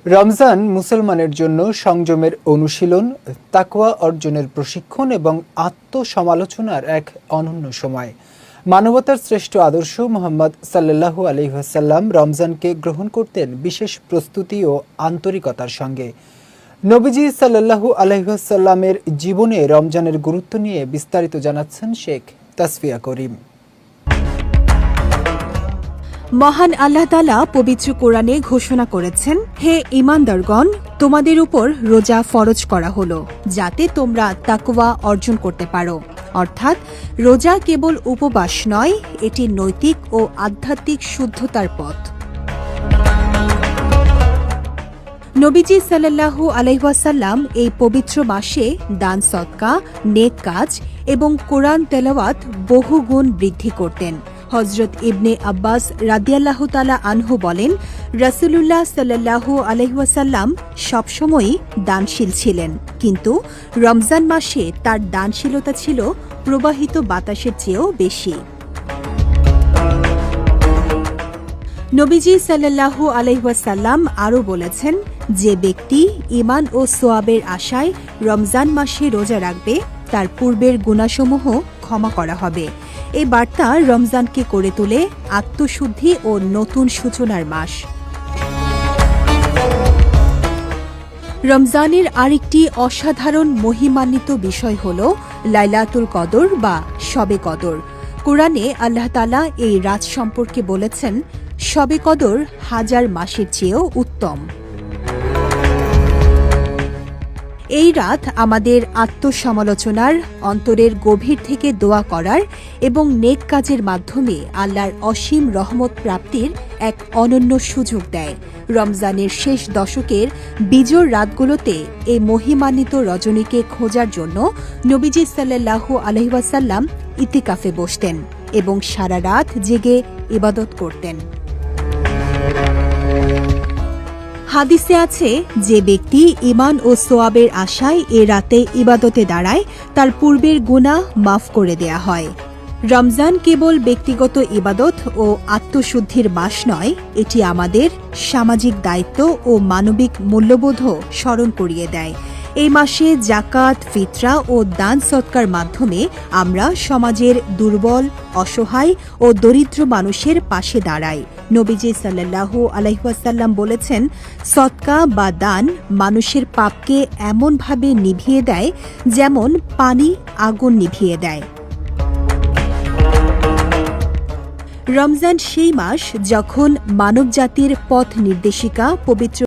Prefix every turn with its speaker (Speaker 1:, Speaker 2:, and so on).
Speaker 1: রমজান মুসলমানের জন্য সংযমের অনুশীলন, তাকওয়া অর্জনের প্রশিক্ষণ এবং আত্মসমালোচনার এক অনন্য সময়। মানবতার শ্রেষ্ঠ আদর্শ মুহাম্মদ সাল্লাল্লাহু আলাইহি ওয়াসাল্লাম রমজানকে গ্রহণ করতেন বিশেষ প্রস্তুতি ও আন্তরিকতার সঙ্গে। নবীজি সাল্লাল্লাহু আলাইহি ওয়াসাল্লামের জীবনে রমজানের গুরুত্ব নিয়ে বিস্তারিত জানাচ্ছেন শেখ তাসফিয়া করিম।
Speaker 2: মহান আল্লাহ তাআলা পবিত্র কোরআনে ঘোষণা করেছেন, হে ঈমানদারগণ, তোমাদের উপর রোজা ফরজ করা হলো যাতে তোমরা তাকওয়া অর্জন করতে পারো। অর্থাৎ রোজা কেবল উপবাস নয়, এটি নৈতিক ও আধ্যাত্মিক শুদ্ধতার পথ। নবীজি সাল্লাল্লাহু আলাইহি ওয়াসাল্লাম এই পবিত্র মাসে দান সদকা, নেক কাজ এবং কোরআন তেলাওয়াত বহুগুণ বৃদ্ধি করতেন। হযরত ইবনে আব্বাস রাদিয়াল্লাহু তাআলা আনহু বলেন, রাসূলুল্লাহ সাল্লাল্লাহু আলাইহি ওয়াসাল্লাম সবসময়ই দানশীল ছিলেন, কিন্তু রমজান মাসে তার দানশীলতা ছিল প্রবাহিত বাতাসের চেয়েও বেশি। নবীজি সাল্লাল্লাহু আলাইহি ওয়াসাল্লাম আরও বলেছেন, যে ব্যক্তি ঈমান ও সোয়াবের আশায় রমজান মাসে রোজা রাখবে তার পূর্বের গুনাহসমূহ ক্ষমা করা হবে। এই বার্তা রমজানকে করে তোলে আত্মশুদ্ধি ও নতুন সূচনার মাস। রমজানের আরেকটি অসাধারণ মহিমান্বিত বিষয় হল লাইলাতুল কদর বা শবে কদর। কোরআনে আল্লাহ তাআলা এই রাত সম্পর্কে বলেছেন, শবে কদর 1000 মাসের চেয়েও উত্তম। এই রাত আমাদের আত্মসমালোচনার, অন্তরের গভীর থেকে দোয়া করার এবং নেক কাজের মাধ্যমে আল্লাহর অসীম রহমত প্রাপ্তির এক অনন্য সুযোগ দেয়। রমজানের শেষ দশকের বিজোড় রাতগুলোতে এই মহিমান্বিত রজনীকে খোঁজার জন্য নবীজি সাল্লাল্লাহু আলাইহি ওয়াসাল্লাম ইতিকাফে বসতেন এবং সারা রাত জেগে ইবাদত করতেন। হাদিসে আছে, যে ব্যক্তি ঈমান ও সোয়াবের আশায় এ রাতে ইবাদতে দাঁড়ায় তার পূর্বের গুনাহ মাফ করে দেয়া হয়। রমজান কেবল ব্যক্তিগত ইবাদত ও আত্মশুদ্ধির মাস নয়, এটি আমাদের সামাজিক দায়িত্ব ও মানবিক মূল্যবোধও স্মরণ করিয়ে দেয়। এই মাসে যাকাত, ফিতরা ও দান সদকার মাধ্যমে আমরা সমাজের দুর্বল, অসহায় ও দরিদ্র মানুষের পাশে দাঁড়াই। নবীজি সাল্লাল্লাহু আলাইহি ওয়াসাল্লাম বলেছেন, সদকা বা দান মানুষের পাপকে এমনভাবে নিভিয়ে দেয় যেমন পানি আগুন নিভিয়ে দেয়। রমজান সেই মাস যখন মানবজাতির পথ নির্দেশিকা পবিত্র